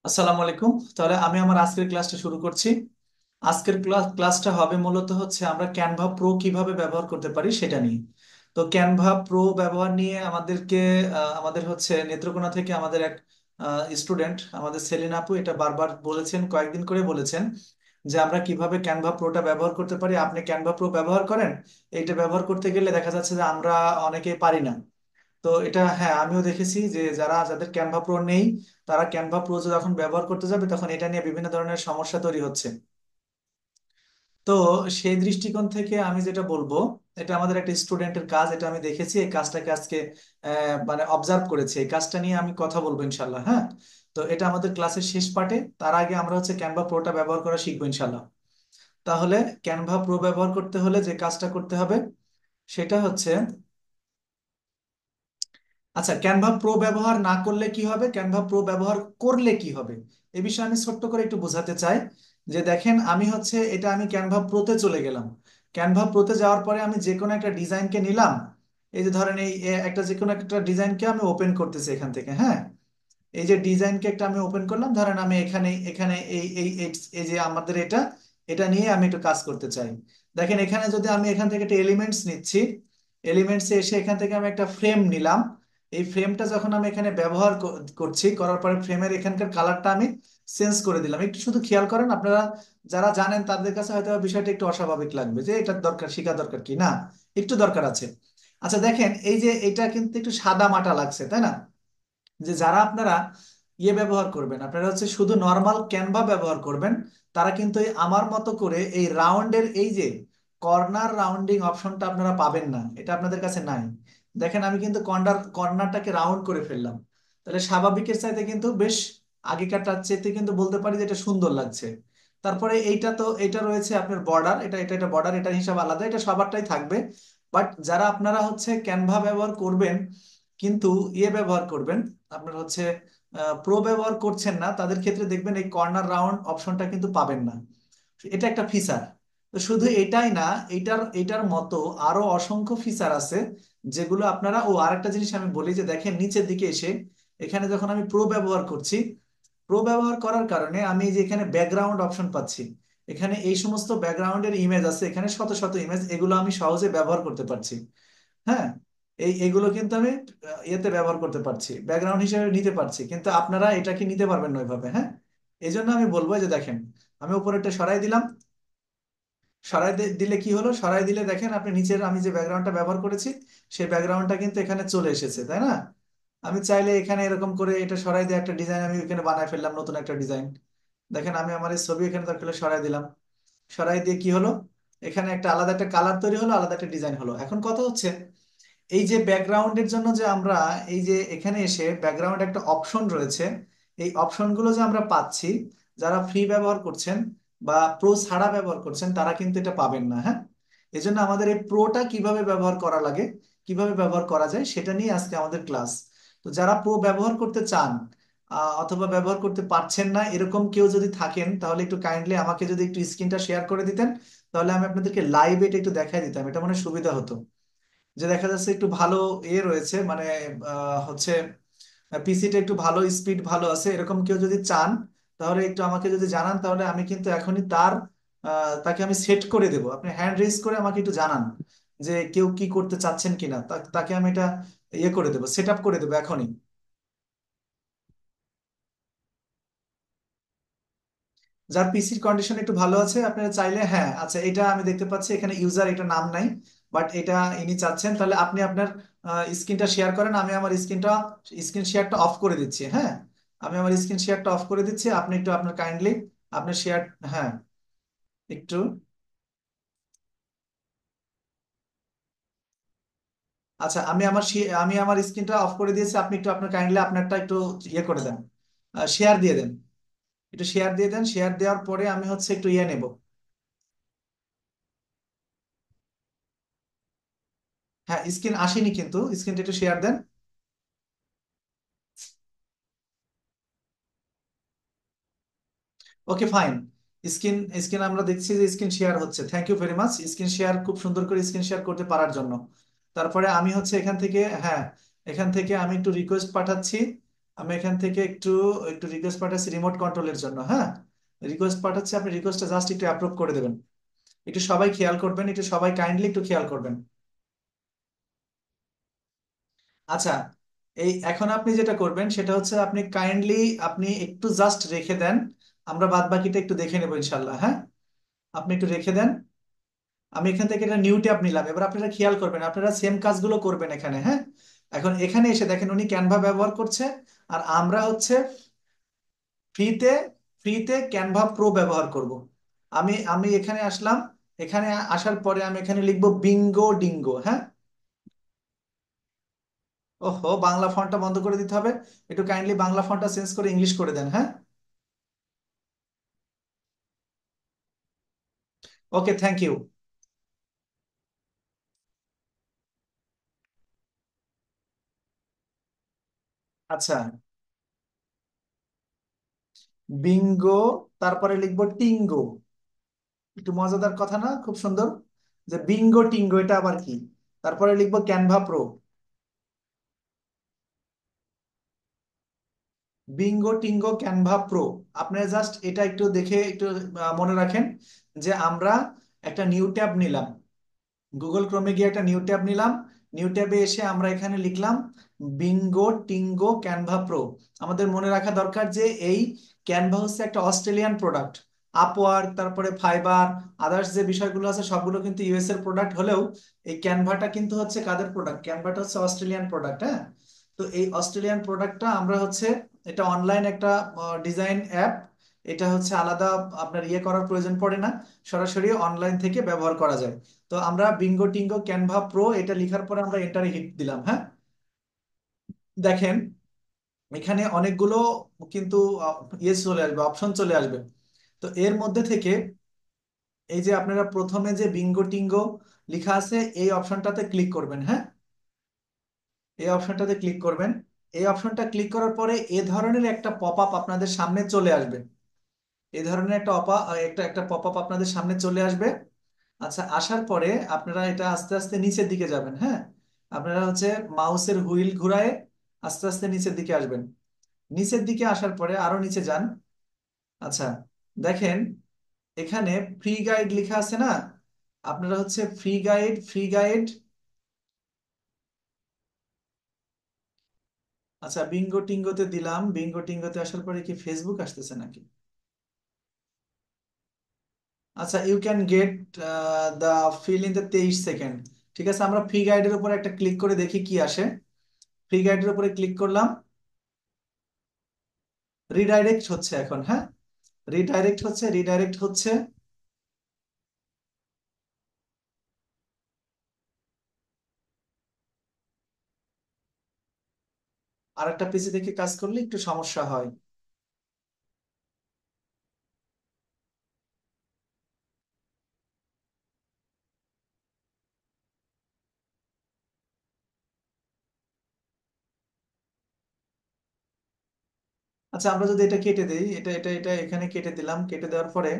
আসসালামু আলাইকুম। তাহলে আমি আমার আজকের ক্লাসটা শুরু করছি। আজকের ক্লাসটা হবে মূলত হচ্ছে আমরা ক্যানভা প্রো কিভাবে ব্যবহার করতে পারি সেটা নিয়ে। তো ক্যানভা প্রো ব্যবহার নিয়ে আমাদেরকে আমাদের হচ্ছে নেত্রকোনা থেকে আমাদের এক স্টুডেন্ট আমাদের সেলিনা আপু এটা বারবার বলেছেন, কয়েকদিন করে বলেছেন যে আমরা কিভাবে ক্যানভা প্রোটা ব্যবহার করতে পারি। আপনি ক্যানভা প্রো ব্যবহার করেন, এইটা ব্যবহার করতে গেলে দেখা যাচ্ছে যে আমরা অনেকে পারি না। তো এটা হ্যাঁ, আমিও দেখেছি যে যাদের ক্যানভা প্রো নেই তারা ক্যানভা প্রো যখন ব্যবহার করতে যাবে তখন এটা নিয়ে বিভিন্ন ধরনের সমস্যা তৈরি হচ্ছে। তো সেই দৃষ্টিকোণ থেকে আমি যেটা বলবো, এটা আমাদের একটা স্টুডেন্টের কাজ, এটা আমি দেখেছি, এই কাজটাকে আজকে মানে অবজার্ভ করেছি, এই কাজটা নিয়ে আমি কথা বলবো ইনশাল্লাহ। হ্যাঁ, তো এটা আমাদের ক্লাসের শেষ পার্টে, তার আগে আমরা হচ্ছে ক্যানভা প্রোটা ব্যবহার করা শিখবো ইনশাল্লাহ। তাহলে ক্যানভা প্রো ব্যবহার করতে হলে যে কাজটা করতে হবে সেটা হচ্ছে, আচ্ছা, ক্যানভা প্রো ব্যবহার না করলে কি হবে, ক্যানভা প্রো ব্যবহার করলে কি হবে, এ বিষয়ে আমি ছোট্ট করে একটু বোঝাতে চাই। যে দেখেন, আমি হচ্ছে এটা আমি ক্যানভা প্রোতে চলে গেলাম। ক্যানভা প্রোতে যাওয়ার পরে আমি যে কোনো একটা ডিজাইনকে নিলাম। এই যে ধরেন এই একটা যে কোনো একটা ডিজাইনকে আমি ওপেন করতেছি এখান থেকে। হ্যাঁ, এই যে ডিজাইনকে একটা আমি ওপেন করলাম, ধরেন আমি এখানে এখানে এই এই এই এই যে আমাদের এটা এটা নিয়ে আমি একটু কাজ করতে চাই। দেখেন, এখানে যদি আমি এখান থেকে একটা এলিমেন্টস নিচ্ছি, এলিমেন্টসে এসে এখান থেকে আমি একটা ফ্রেম নিলাম। এই ফ্রেমটা যখন আমি এখানে ব্যবহার করছি, করার পরে ফ্রেমের এখানকার কালারটা আমি চেঞ্জ করে দিলাম। একটু শুধু খেয়াল করেন, আপনারা যারা জানেন তাদের কাছে হয়তো বিষয়টা একটু অস্বাভাবিক লাগবে যে এটা দরকার, শেখা দরকার কি না, একটু দরকার আছে। আচ্ছা দেখেন, এই যে এটা কিন্তু একটু সাদা মাটা লাগছে, তাই না? যে যারা আপনারা ব্যবহার করবেন, আপনারা হচ্ছে শুধু নর্মাল ক্যানভা ব্যবহার করবেন, তারা কিন্তু এই আমার মতো করে এই রাউন্ডের এই যে কর্নার রাউন্ডিং অপশনটা আপনারা পাবেন না, এটা আপনাদের কাছে নাই। দেখেন, আমি কিন্তু কর্নারটাকে রাউন্ড করে ফেললাম। তাহলে স্বাভাবিকের চাইতে কিন্তু বেশ, আগেকারটার চাইতে কিন্তু বলতে পারি যে এটা সুন্দর লাগছে। তারপরে এইটা তো এটা রয়েছে আপনার বর্ডার, এটা এটা এটা বর্ডার, এটার হিসাব আলাদা, এটা সবারটাই থাকবে। বাট যারা আপনারা হচ্ছে ক্যানভা ব্যবহার করবেন কিন্তু ব্যবহার করবেন, আপনার হচ্ছে প্রো ব্যবহার করছেন না, তাদের ক্ষেত্রে দেখবেন এই কর্নার রাউন্ড অপশনটা কিন্তু পাবেন না। এটা একটা ফিচার। তো শুধু এটাই না, এটার এটার মতো আরো অসংখ্য ফিচার আছে যেগুলো আপনারা, আরেকটা জিনিস আমি বলি যে দেখেন নিচের দিকে এসে এখানে যখন আমি প্রো ব্যবহার করছি, প্রো ব্যবহার করার কারণে আমি এই যে এখানে ব্যাকগ্রাউন্ড অপশন পাচ্ছি। এখানে এই সমস্ত ব্যাকগ্রাউন্ডের ইমেজ আছে, এখানে শত শত ইমেজ, এগুলো আমি সহজে ব্যবহার করতে পারছি। হ্যাঁ, এইগুলো কিন্তু আমি ইয়েতে ব্যবহার করতে পারছি, ব্যাকগ্রাউন্ড হিসেবে নিতে পারছি, কিন্তু আপনারা এটা কি নিতে পারবেন না ওইভাবে। হ্যাঁ, এই জন্য আমি বলবো যে দেখেন, আমি উপরেরটা সরাই দিলাম। দিলে কি হলো, সরাই দিলে দেখেন আপনি নিচের আমি যে ব্যাকগ্রাউন্ডটা ব্যবহার করেছি সেই ব্যাকগ্রাউন্ডটা কিন্তু এখানে চলে এসেছে, তাই না? আমি চাইলে এখানে এরকম করে এটা সরাই দিয়ে একটা ডিজাইন আমি এখানে বানায় ফেললাম, নতুন একটা ডিজাইন। দেখেন, আমি আমার এই ছবি এখানে দরকার হলে সরাই দিলাম। সরাই দিয়ে কি হলো, এখানে একটা আলাদা একটা কালার তৈরি হলো, আলাদা একটা ডিজাইন হলো। এখন কথা হচ্ছে, এই যে ব্যাকগ্রাউন্ডের জন্য যে আমরা এই যে এখানে এসে ব্যাকগ্রাউন্ড একটা অপশন রয়েছে, এই অপশনগুলো যে আমরা পাচ্ছি, যারা ফ্রি ব্যবহার করছেন বা প্রো ছাড়া ব্যবহার করছেন তারা কিন্তু এটা পাবেন না। হ্যাঁ, এজন্য আমাদের এই প্রোটা কিভাবে ব্যবহার করা লাগে, কিভাবে ব্যবহার করা যায় সেটা নিয়ে আজকে আমাদের ক্লাস। তো যারা প্রো ব্যবহার করতে চান অথবা ব্যবহার করতে পারছেন না এরকম কেউ যদি থাকেন, তাহলে একটু কাইন্ডলি আমাকে যদি একটু স্ক্রিনটা শেয়ার করে দিতেন, তাহলে আমি আপনাদেরকে লাইভ এটা একটু দেখাই দিতাম, এটা মনে হয় সুবিধা হতো। যে দেখা যাচ্ছে একটু ভালো রয়েছে, মানে হচ্ছে পিসিটা একটু ভালো, স্পিড ভালো আছে, এরকম কেউ যদি চান তাহলে একটু আমাকে যদি জানান, তাহলে আমি কিন্তু এখনই তাকে আমি সেট করে দেবো। আপনি হ্যান্ড রেজ করে আমাকে একটু জানান যে কেউ কি করতে চাচ্ছেন কিনা, তাকে আমি এটা করে দেবো, সেট আপ করে দেবো এখনই। যার পিসির কন্ডিশন একটু ভালো আছে আপনারা চাইলে, হ্যাঁ আচ্ছা, এটা আমি দেখতে পাচ্ছি এখানে ইউজার এটা নাম নাই, বাট এটা ইনি চাচ্ছেন, তাহলে আপনি আপনার স্ক্রিনটা শেয়ার করেন, আমি আমার স্ক্রিন শেয়ারটা অফ করে দিচ্ছি। হ্যাঁ, আমি আমার স্ক্রিন শেয়ারটা অফ করে দিচ্ছি, আপনি একটু আপনার কাইন্ডলি আপনার শেয়ার, হ্যাঁ একটু, আচ্ছা আমি আমার স্ক্রিনটা অফ করে দিয়েছি, আপনি একটু আপনার কাইন্ডলি আপনারটা একটু করে দেন, শেয়ার দিয়ে দেন, একটু শেয়ার দিয়ে দেন। শেয়ার দেওয়ার পরে আমি হচ্ছে একটু নেব। হ্যাঁ, স্ক্রিন আসেনি কিন্তু, স্ক্রিনটা একটু শেয়ার দেন। ওকে ফাইন, স্ক্রিন স্ক্রিন আমরা দেখছি যে স্ক্রিন শেয়ার হচ্ছে, thank you very much screen share, খুব সুন্দর করে স্ক্রিন শেয়ার করতে পারার জন্য। তারপরে আমি হচ্ছে এখান থেকে, হ্যাঁ, এখান থেকে আমি একটু রিকোয়েস্ট পাঠাচ্ছি আমি এখান থেকে একটু একটু রিকোয়েস্ট পাঠাচ্ছি রিমোট কন্ট্রোলের জন্য, হ্যাঁ। রিকোয়েস্ট পাঠাচ্ছি, আপনি রিকোয়েস্টটা জাস্ট একটু অ্যাপ্রুভ করে দেবেন। একটু সবাই খেয়াল করবেন, একটু সবাই কাইন্ডলি একটু খেয়াল করবেন। আচ্ছা, এই এখন আপনি যেটা করবেন সেটা হচ্ছে আপনি কাইন্ডলি আপনি একটু জাস্ট রেখে দেন, আমরা বাদ বাকিটা একটু দেখে নেবো ইনশাল্লাহ, হ্যাঁ। আপনি একটু রেখে দেন। আমি এখান থেকে একটা নিউ ট্যাব নিলাম, এবার আপনারা খেয়াল করবেন, আপনারা সেম কাজগুলো করবেন এখানে, হ্যাঁ। এখন এখানে এসে দেখেন উনি ক্যানভা ব্যবহার করছে, আর আমরা হচ্ছে ফ্রিতে ফ্রিতে ক্যানভা প্রো ব্যবহার করব। আমি আমি এখানে আসলাম, এখানে আসার পরে আমি এখানে লিখবো বিঙ্গো ডিঙ্গো, হ্যাঁ। ওহো, বাংলা ফন্টটা বন্ধ করে দিতে হবে। একটু কাইন্ডলি বাংলা ফন্টটা চেঞ্জ করে ইংলিশ করে দেন, হ্যাঁ। ওকে, থ্যাংক ইউ। আচ্ছা, বিঙ্গো, তারপরে লিখবো টিঙ্গো। একটু মজাদার কথা না, খুব সুন্দর, যে বিঙ্গো টিঙ্গো এটা আবার কি। তারপরে লিখবো ক্যানভা প্রো। বিঙ্গো টিঙ্গো ক্যানভা প্রো। আপনারা জাস্ট এটা একটু দেখে একটু মনে রাখেন যে আমরা একটা নিউ ট্যাব নিলাম, গুগল ক্রোমে গিয়ে একটা নিউ ট্যাব নিলাম। নিউ ট্যাবে এসে আমরা এখানে লিখলাম বিঙ্গো টিঙ্গো ক্যানভা প্রো। আমাদের মনে রাখা দরকার যে এই ক্যানভা হচ্ছে একটা অস্ট্রেলিয়ান প্রোডাক্ট। আপওয়ার্ক, তারপরে ফাইবার, আদার্স যে বিষয়গুলো আছে সবগুলো কিন্তু ইউএস এর প্রোডাক্ট হলেও এই ক্যানভাটা কিন্তু হচ্ছে কাদের প্রোডাক্ট, ক্যানভাটা হচ্ছে অস্ট্রেলিয়ান প্রোডাক্ট, হ্যাঁ। তো এই অস্ট্রেলিয়ান প্রোডাক্টটা আমরা হচ্ছে, এটা অনলাইন একটা ডিজাইন অ্যাপ। এটা হচ্ছে আলাদা আপনার ইয়ে করার প্রয়োজন পড়ে না, সরাসরি অনলাইন থেকে ব্যবহার করা যায়। তো আমরা বিঙ্গো টিঙ্গো ক্যানভা প্রো এটা লিখার পরে আমরা এন্টারে হিট দিলাম, হ্যাঁ। দেখেন এখানে অনেকগুলো কিন্তু ইয়ে চলে আসবে, অপশন চলে আসবে। তো এর মধ্যে থেকে এই যে আপনারা প্রথমে যে বিঙ্গো টিঙ্গো লেখা আছে এই অপশনটাতে ক্লিক করবেন, হ্যাঁ। এই অপশনটাতে ক্লিক করবেন। এই অপশনটা ক্লিক করার পরে এ ধরনের একটা পপ আপ আপনাদের সামনে চলে আসবে। এই ধরনের একটা একটা একটা পপ আপ আপনাদের সামনে চলে আসবে। আচ্ছা, আসার পরে আপনারা এটা আস্তে আস্তে নিচের দিকে যাবেন, হ্যাঁ। আপনারা হচ্ছে মাউসের হুইল ঘুরায় আস্তে আস্তে নিচের দিকে আসবেন। নিচের দিকে আসার পরে আরো নিচে যান। আচ্ছা, দেখেন এখানে ফ্রি গাইড লেখা আছে না। আপনারা হচ্ছে ফ্রি গাইড, ফ্রি গাইড। আচ্ছা, বিঙ্গো টিঙ্গোতে দিলাম, বিঙ্গো টিঙ্গোতে আসার পরে কি ফেসবুক আসতেছে নাকি? আচ্ছা, you can get the feel in the 23 second. ঠিক আছে, আমরা ফ্রি গাইডের উপর একটা ক্লিক করে দেখি কি আসে। ফ্রি গাইডের উপরে ক্লিক করলাম, রিডাইরেক্ট হচ্ছে এখন, হ্যাঁ। রিডাইরেক্ট হচ্ছে, রিডাইরেক্ট হচ্ছে। আর একটা পিসি থেকে কাজ করলে একটু সমস্যা হয়। আচ্ছা, আমরা যদি এটা কেটে দেই, এটা এটা এটা এখানে কেটে দিলাম, কেটে দেওয়ার পরে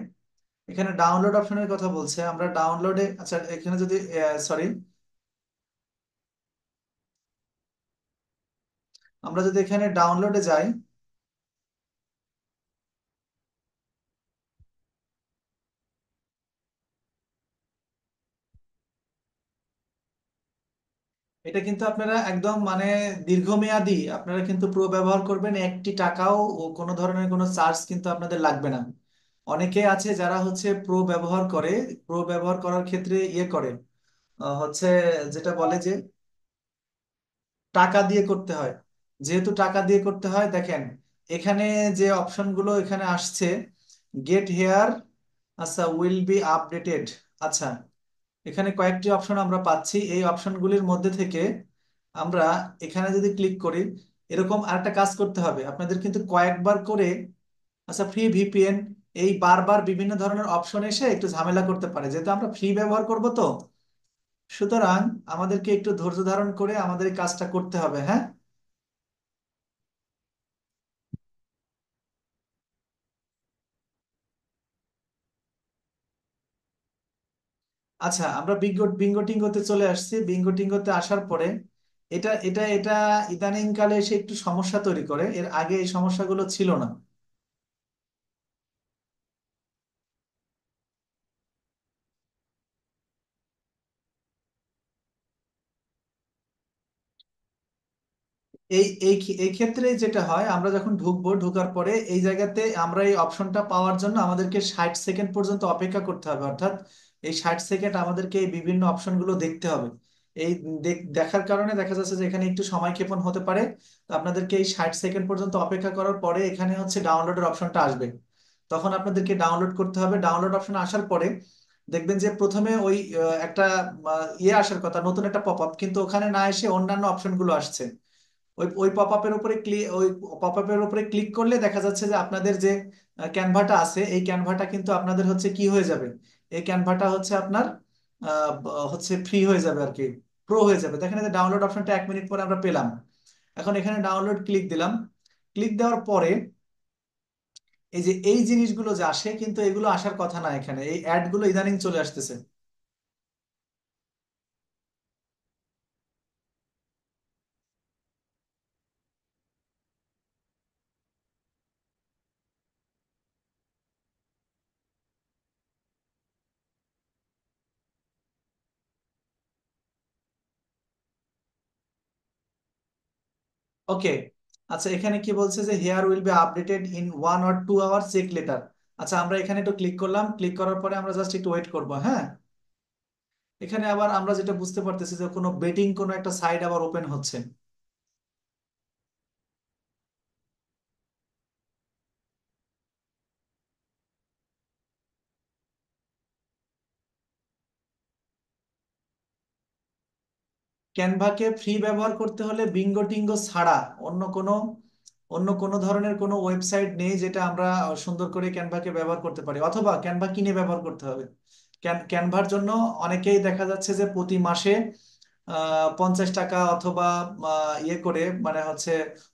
এখানে ডাউনলোড অপশনের কথা বলছে, আমরা ডাউনলোডে, আচ্ছা এখানে যদি, সরি, আমরা যদি এখানে ডাউনলোডে যাই, এটা কিন্তু আপনারা একদম মানে দীর্ঘমেয়াদী আপনারা কিন্তু প্রো ব্যবহার করবেন, একটি টাকাও ও কোনো ধরনের কোনো চার্জ কিন্তু আপনাদের লাগবে না। অনেকে আছে যারা হচ্ছে প্রো ব্যবহার করে, প্রো ব্যবহার করার ক্ষেত্রে ইয়ে করে, হচ্ছে যেটা বলে যে টাকা দিয়ে করতে হয়। যেহেতু টাকা দিয়ে করতে হয়, দেখেন এখানে যে অপশনগুলো এখানে আসছে, গেট হেয়ার, আচ্ছা উইল বি আপডেটেড। আচ্ছা, এখানে কয়েকটি অপশন আমরা পাচ্ছি, এই অপশনগুলির মধ্যে থেকে আমরা এখানে যদি ক্লিক করি, এরকম আরেকটা কাজ করতে হবে আপনাদের কিন্তু কয়েকবার করে। আচ্ছা, ফ্রি ভিপিএন, এই বারবার বিভিন্ন ধরনের অপশন এসে একটু ঝামেলা করতে পারে, যেহেতু আমরা ফ্রি ব্যবহার করব তো, সুতরাং আমাদেরকে একটু ধৈর্য ধারণ করে আমাদের এই কাজটা করতে হবে, হ্যাঁ। আচ্ছা, আমরা বিঙ্গো বিঙ্গো টিঙ্গোতে চলে আসছি। বিঙ্গো টিঙ্গোতে আসার পরে এটা এটা এটা ইদানিং কালে এসে একটু সমস্যা তৈরি করে, এর আগে এই সমস্যাগুলো ছিল না। এই ক্ষেত্রে যেটা হয়, আমরা যখন ঢুকবো, ঢোকার পরে এই জায়গাতে আমরা এই অপশনটা পাওয়ার জন্য আমাদেরকে 60 সেকেন্ড পর্যন্ত অপেক্ষা করতে হবে। অর্থাৎ এই 60 সেকেন্ড আমাদেরকে এই বিভিন্ন অপশনগুলো দেখতে হবে। এই দেখার কারণে দেখা যাচ্ছে যে এখানে একটু সময়ক্ষেপণ হতে পারে। তো আপনাদেরকে এই 60 সেকেন্ড পর্যন্ত অপেক্ষা করার পরে এখানে হচ্ছে ডাউনলোডের অপশনটা আসবে। তখন আপনাদেরকে ডাউনলোড করতে হবে। ডাউনলোড অপশন আসার পরে দেখবেন যে প্রথমে ওই একটা ইয়ে আসার কথা, নতুন একটা পপ আপ, কিন্তু ওখানে না এসে অন্যান্য অপশনগুলো আসছে। ওই ওই পপ আপের উপরে ক্লিক করলে দেখা যাচ্ছে যে আপনাদের যে ক্যানভাটা আছে, এই ক্যানভাটা কিন্তু আপনাদের হচ্ছে কি হয়ে যাবে, এই ক্যানভাটা হচ্ছে আপনার হচ্ছে ফ্রি হয়ে যাবে আর কি, প্রো হয়ে যাবে। দেখেন যে ডাউনলোড অপশনটা 1 মিনিট পরে আমরা পেলাম। এখন এখানে ডাউনলোড ক্লিক দিলাম। ক্লিক দেওয়ার পরে এই যে এই জিনিসগুলো যে আসে, কিন্তু এগুলো আসার কথা না, এখানে এই অ্যাড গুলো ইদানিং চলে আসতেছে। ওকে, আচ্ছা এখানে কি বলছে যে here will be updated in 1 or 2 hour, check later. আচ্ছা আমরা এখানে একটু ক্লিক করলাম, ক্লিক করার পরে আমরা জাস্ট একটু ওয়েট করব, হ্যাঁ। এখানে আবার আমরা যেটা বুঝতে পারতেছি যে কোনো বেটিং কোনো একটা সাইট আবার ওপেন হচ্ছে। ক্যানভাকে ফ্রি ব্যবহার করতে হলে বিঙ্গো টিঙ্গো ছাড়া অন্য কোনো অন্য কোনো ধরনের কোনো ওয়েবসাইট নেই যেটা আমরা সুন্দর করে ক্যানভাকে ব্যবহার করতে পারি, অথবা ক্যানভা কিনে ব্যবহার করতে হবে। ক্যানভার জন্য অনেকেই দেখা যাচ্ছে যে প্রতি মাসে 50 টাকা অথবা ইয়ে করে, মানে হচ্ছে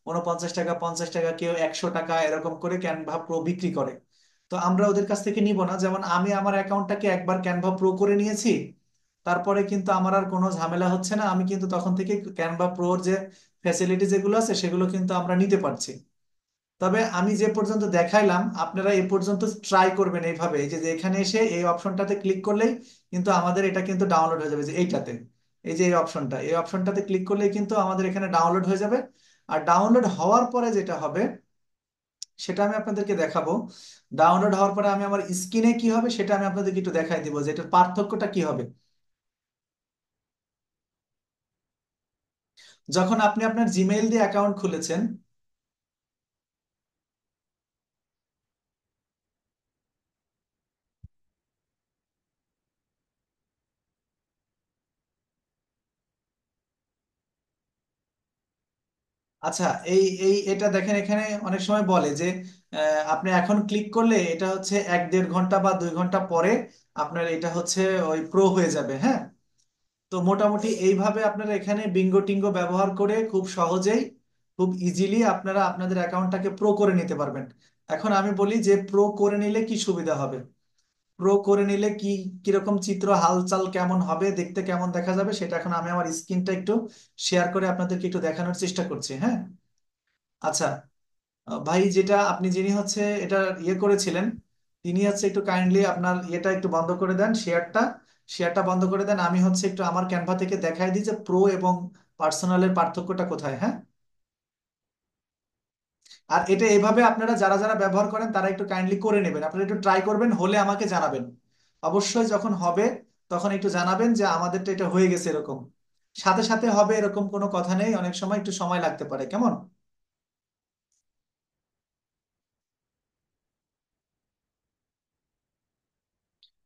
49 টাকা, 50 টাকা, কেউ 100 টাকা এরকম করে ক্যানভা প্রো বিক্রি করে। তো আমরা ওদের কাছ থেকে নিব না। যেমন আমি আমার অ্যাকাউন্টটাকে একবার ক্যানভা প্রো করে নিয়েছি, তারপরে কিন্তু আমার আর কোনো ঝামেলা হচ্ছে না। আমি কিন্তু তখন থেকে ক্যানভা প্রোর যে ফ্যাসিলিটি যেগুলো আছে সেগুলো কিন্তু আমরা নিতে পারছি। তবে আমি যে পর্যন্ত দেখাইলাম, আপনারা এই পর্যন্ত ট্রাই করবেন এইভাবে, এই যে যে এখানে এসে এই অপশনটাতে ক্লিক করলেই কিন্তু আমাদের এটা কিন্তু ডাউনলোড হয়ে যাবে, যে এইটাতে, এই যে এই অপশনটাতে ক্লিক করলেই কিন্তু আমাদের এখানে ডাউনলোড হয়ে যাবে। আর ডাউনলোড হওয়ার পরে যেটা হবে সেটা আমি আপনাদেরকে দেখাবো। ডাউনলোড হওয়ার পরে আমি আমার স্ক্রিনে কি হবে সেটা আমি আপনাদেরকে একটু দেখাই দিব, যে এটার পার্থক্যটা কি হবে। যখন আপনি আপনার জিমেইল দিয়ে অ্যাকাউন্ট খুলেছেন, আচ্ছা এই এই এটা দেখেন, এখানে অনেক সময় বলে যে আপনি এখন ক্লিক করলে এটা হচ্ছে 1-1.5 ঘন্টা বা 2 ঘন্টা পরে আপনার এটা হচ্ছে ওই প্রো হয়ে যাবে, হ্যাঁ। তো মোটামুটি এইভাবে আপনারা এখানে বিঙ্গো টিঙ্গো ব্যবহার করে খুব সহজেই, খুব ইজিলি আপনারা আপনাদের অ্যাকাউন্টটাকে প্রো করে নিতে পারবেন। এখন আমি বলি যে প্রো করে নিলে কি সুবিধা হবে। প্রো করে নিলে কি কিরকম চিত্র হালচাল কেমন হবে, দেখতে কেমন দেখা যাবে, সেটা এখন আমি আমার স্ক্রিনটা একটু শেয়ার করে আপনাদেরকে একটু দেখানোর চেষ্টা করছি, হ্যাঁ। আচ্ছা, ভাই যেটা আপনি যিনি হচ্ছে এটা ইয়ে করেছিলেন, তিনি হচ্ছে একটু কাইন্ডলি আপনার ইয়েটা একটু বন্ধ করে দেন, শেয়ারটা বন্ধ করে দেন। আমি হচ্ছে একটু আমার ক্যানভা থেকে দেখাই দিই যে প্রো এবং পার্সোনালের পার্থক্যটা কোথায়, হ্যাঁ। আর এটা এভাবে আপনারা যারা যারা ব্যবহার করেন তারা একটু কাইন্ডলি করে নেবেন, আপনারা একটু ট্রাই করবেন, হলে আমাকে জানাবেন। অবশ্যই যখন হবে তখন একটু জানাবেন যে আমাদেরটা এটা হয়ে গেছে এরকম। সাথে সাথে হবে এরকম কোনো কথা নেই, অনেক সময় একটু সময় লাগতে পারে, কেমন।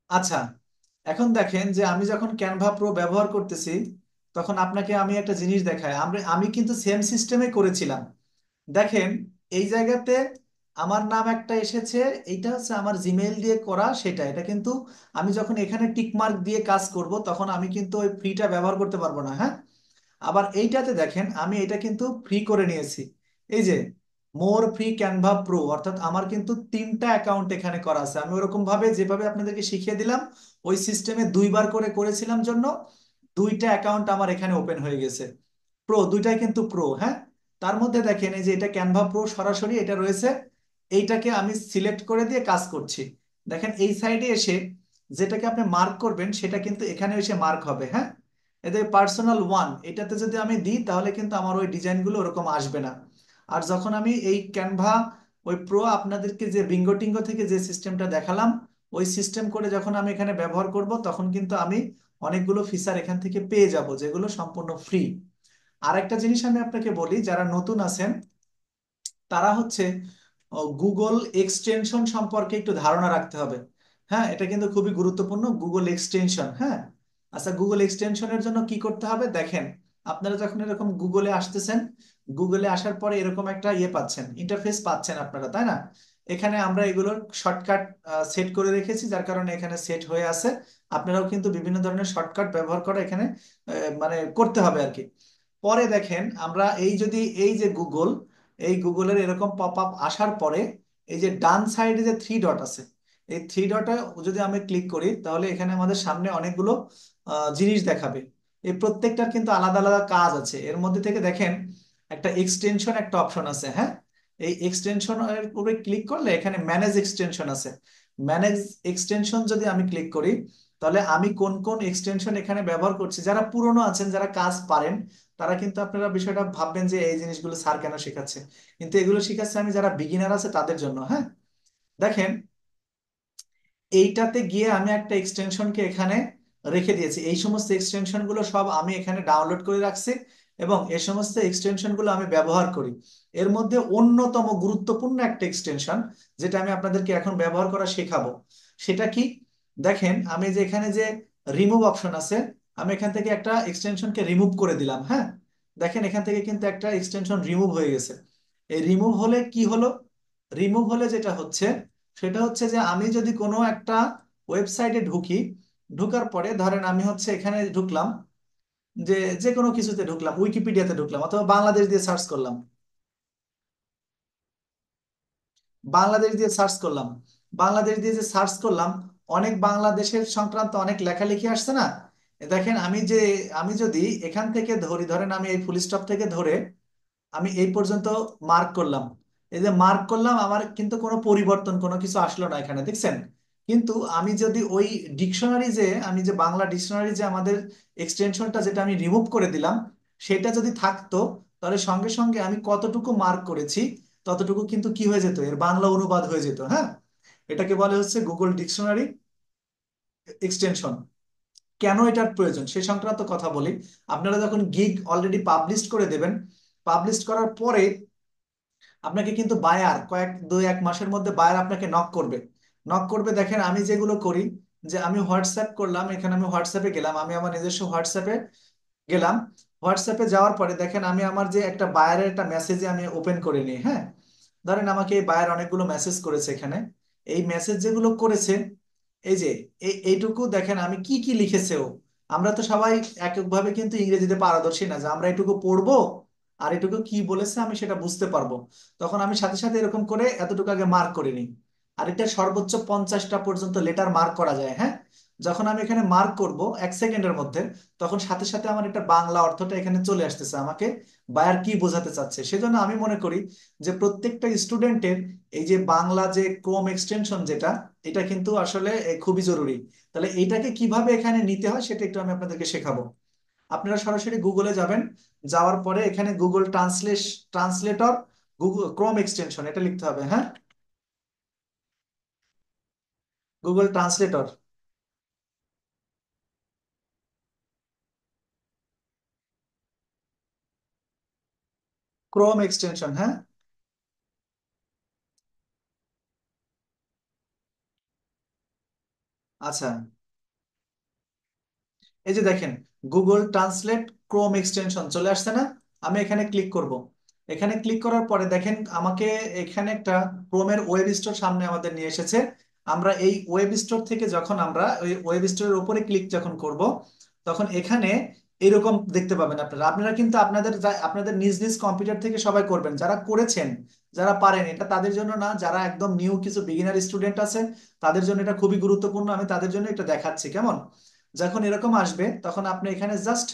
আচ্ছা, এখন দেখেন যে আমি যখন ক্যানভা প্রো ব্যবহার করতেছি, তখন আপনাকে আমি একটা জিনিস দেখাই। আমি কিন্তু সেম সিস্টেমে করেছিলাম। দেখেন এই জায়গাতে আমার নাম একটা এসেছে, এইটা হচ্ছে আমার জিমেইল দিয়ে করা, সেটা এটা কিন্তু আমি যখন এখানে টিক মার্ক দিয়ে কাজ করব তখন আমি কিন্তু ওই ফ্রিটা ব্যবহার করতে পারবো না, হ্যাঁ। আবার এইটাতে দেখেন আমি এটা কিন্তু ফ্রি করে নিয়েছি। এই যে মোর ফ্রি ক্যানভা প্রো, অর্থাৎ আমার কিন্তু 3টা অ্যাকাউন্ট এখানে করা আছে। আমি ওরকম ভাবে যেভাবে আপনাদেরকে শিখিয়ে দিলাম ওই সিস্টেমে 2বার করে করেছিলাম জন্য 2টা অ্যাকাউন্ট আমার এখানে ওপেন হয়ে গেছে। প্রো, দুইটাই কিন্তু প্রো, হ্যাঁ। তার মধ্যে দেখেন এই যে এটা ক্যানভা প্রো সরাসরি এটা রয়েছে, এইটাকে আমি সিলেক্ট করে দিয়ে কাজ করছি। দেখেন এই সাইডে এসে যেটাকে আপনি মার্ক করবেন সেটা কিন্তু এখানে এসে মার্ক হবে, হ্যাঁ। এতে পার্সোনাল ওয়ান এটাতে যদি আমি দিই তাহলে কিন্তু আমার ওই ডিজাইনগুলো ওরকম আসবে না। আর যখন আমি এই ক্যানভা ওই প্রো আপনাদেরকে যে বিঙ্গো টিঙ্গো থেকে যে সিস্টেমটা দেখালাম, ওই সিস্টেম করে যখন আমি এখানে ব্যবহার করব তখন কিন্তু আমি অনেকগুলো ফিচার এখান থেকে পেয়ে যাব যেগুলো সম্পূর্ণ ফ্রি। আরেকটা জিনিস আমি আপনাকে বলি, যারা নতুন আছেন তারা হচ্ছে গুগল এক্সটেনশন সম্পর্কে একটু ধারণা রাখতে হবে। হ্যাঁ, এটা কিন্তু খুবই গুরুত্বপূর্ণ, গুগল এক্সটেনশন, হ্যাঁ। আচ্ছা, গুগল এক্সটেনশনের জন্য কি করতে হবে দেখেন, আপনারা যখন এরকম গুগলে আসতেছেন, গুগলে আসার পরে এরকম একটা ইয়ে পাচ্ছেন, ইন্টারফেস পাচ্ছেন আপনারা, তাই না? এখানে আমরা এগুলোর শর্টকাট সেট করে রেখেছি, যার কারণে এখানে সেট হয়ে আছে। আপনারাও কিন্তু বিভিন্ন ধরনের শর্টকাট ব্যবহার করে এখানে মানে করতে হবে আর কি। পরে দেখেন আমরা এই যদি এই যে গুগল, এই গুগলের এরকম পপ আপ আসার পরে এই যে ডান সাইডে যে থ্রি ডট আছে, এই থ্রি ডটে যদি আমি ক্লিক করি তাহলে এখানে আমাদের সামনে অনেকগুলো জিনিস দেখাবে। এই প্রত্যেকটার কিন্তু আলাদা আলাদা কাজ আছে। এর মধ্যে থেকে দেখেন একটা এক্সটেনশন একটা অপশন আছে, হ্যাঁ। এই এক্সটেনশন এর উপরে ক্লিক করলে এখানে ম্যানেজ এক্সটেনশন আছে। ম্যানেজ এক্সটেনশন যদি আমি ক্লিক করি তাহলে আমি কোন কোন এক্সটেনশন এখানে ব্যবহার করছি, যারা পুরনো আছেন যারা কাজ পারেন তারা কিন্তু আপনারা বিষয়টা ভাববেন যে এই জিনিসগুলো স্যার কেন শেখাচ্ছে, কিন্তু এগুলো শিখাচ্ছে আমি যারা বিগিনার আছে তাদের জন্য, হ্যাঁ। দেখেন এইটাতে গিয়ে আমি একটা এক্সটেনশনকে এখানে রেখে দিয়েছি, এই সমস্ত এক্সটেনশন গুলো সব আমি এখানে ডাউনলোড করে রাখছি এবং এই সমস্ত এক্সটেনশন গুলো আমি ব্যবহার করি। এর মধ্যে অন্যতম গুরুত্বপূর্ণ একটা এক্সটেনশন যেটা আমি আপনাদেরকে এখন ব্যবহার করা শেখাবো, সেটা কি দেখেন, আমি যে এখানে যে রিমুভ অপশন আছে, আমি এখান থেকে একটা এক্সটেনশনকে রিমুভ করে দিলাম, হ্যাঁ। দেখেন এখান থেকে কিন্তু একটা এক্সটেনশন রিমুভ হয়ে গেছে। এই রিমুভ হলে কি হলো, রিমুভ হলে যেটা হচ্ছে সেটা হচ্ছে যে আমি যদি কোনো একটা ওয়েবসাইটে ঢুকি, ঢুকার পরে ধরেন আমি হচ্ছে এখানে ঢুকলাম, যে যে কোনো কিছুতে ঢুকলাম, উইকিপিডিয়াতে ঢুকলাম অথবা বাংলাদেশ দিয়ে সার্চ করলাম, বাংলাদেশ দিয়ে সার্চ করলাম, বাংলাদেশ দিয়ে যে সার্চ করলাম অনেক বাংলাদেশের সংক্রান্ত অনেক লেখালেখি আসছে না। দেখেন আমি যে আমি যদি এখান থেকে ধরি, ধরেন আমি এই ফুল স্টপ থেকে ধরে আমি এই পর্যন্ত মার্ক করলাম, এই যে মার্ক করলাম আমার কিন্তু কোনো পরিবর্তন কোনো কিছু আসলো না এখানে, দেখছেন? কিন্তু আমি যদি ওই ডিকশনারি যে আমি যে বাংলা ডিকশনারি যে আমাদের এক্সটেনশনটা যেটা আমি রিমুভ করে দিলাম সেটা যদি থাকতো তাহলে সঙ্গে সঙ্গে আমি কতটুকু মার্ক করেছি ততটুকু কিন্তু কি হয়ে যেত, এর বাংলা অনুবাদ হয়ে যেত, হ্যাঁ। এটাকে বলে হচ্ছে গুগল ডিকশনারি এক্সটেনশন। কেন এটার প্রয়োজন সে সংক্রান্ত কথা বলি। আপনারা যখন গিগ অলরেডি পাবলিশ করে দেবেন, পাবলিশ করার পরে আপনাকে কিন্তু বায়ার কয়েক দুই এক মাসের মধ্যে বায়ার আপনাকে নক করবে, নক করবে। দেখেন আমি যেগুলো করি, যে আমি হোয়াটসঅ্যাপ করলাম, এখানে আমি হোয়াটসঅ্যাপে গেলাম, আমি আমার নিজস্ব হোয়াটসঅ্যাপে গেলাম। হোয়াটসঅ্যাপে যাওয়ার পরে দেখেন আমি আমার যে একটা বায়ারের একটা মেসেজে আমি ওপেন করে নিই, হ্যাঁ। ধরেন আমাকে এই বায়ার অনেকগুলো মেসেজ করেছে এখানে, এই মেসেজ যেগুলো করেছে এই যে এইটুকু দেখেন আমি কি কি লিখেছে ও। আমরা তো সবাই এককভাবে কিন্তু ইংরেজিতে পারদর্শী না যে আমরা এটুকু পড়বো আর এটুকু কি বলেছে আমি সেটা বুঝতে পারবো। তখন আমি সাথে সাথে এরকম করে এতটুকু আগে মার্ক করে নিই। আর এটা সর্বোচ্চ 50টা পর্যন্ত লেটার মার্ক করা যায়, হ্যাঁ। যখন আমি এখানে মার্ক করব 1 সেকেন্ডের মধ্যে, তখন সাথে সাথে আমার এটা বাংলা অর্থটা এখানে চলে আসতেছে, আমাকে বায়ার কি বোঝাতে চাচ্ছে। সেজন্য আমি মনে করি যে প্রত্যেকটা স্টুডেন্টের এই যে বাংলা যে ক্রোম এক্সটেনশন যেটা, এটা কিন্তু আসলে খুবই জরুরি। তাহলে এইটাকে কিভাবে এখানে নিতে হয় সেটা একটু আমি আপনাদেরকে শেখাবো। আপনারা সরাসরি গুগলে যাবেন, যাওয়ার পরে এখানে Google translator Google Chrome extension এটা লিখতে হবে, হ্যাঁ। গুগল ট্রান্সলেটর ক্রোম এক্সটেনশন, হ্যাঁ। আচ্ছা, এই যে দেখেন গুগল ট্রান্সলেট ক্রোম এক্সটেনশন চলে আসছে না। আমি এখানে ক্লিক করব, এখানে ক্লিক করার পরে দেখেন আমাকে এখানে একটা ক্রোমের ওয়েব স্টোর সামনে আমাদের নিয়ে এসেছে। আমরা এই ওয়েব স্টোর থেকে যখন আমরা ওই ওয়েব স্টোরের উপরে ক্লিক যখন করব তখন এখানে এরকম দেখতে পাবেন। আপনারা আপনারা কিন্তু আপনাদের নিজ নিজ কম্পিউটার থেকে সবাই করবেন, যারা করেছেন যারা পারেন এটা তাদের জন্য না, যারা একদম নিউ কিছু বিগিনার স্টুডেন্ট আছে তাদের জন্য এটা খুবই গুরুত্বপূর্ণ, আমি তাদের জন্য এটা দেখাচ্ছি কেমন। যখন এরকম আসবে তখন আপনি এখানে জাস্ট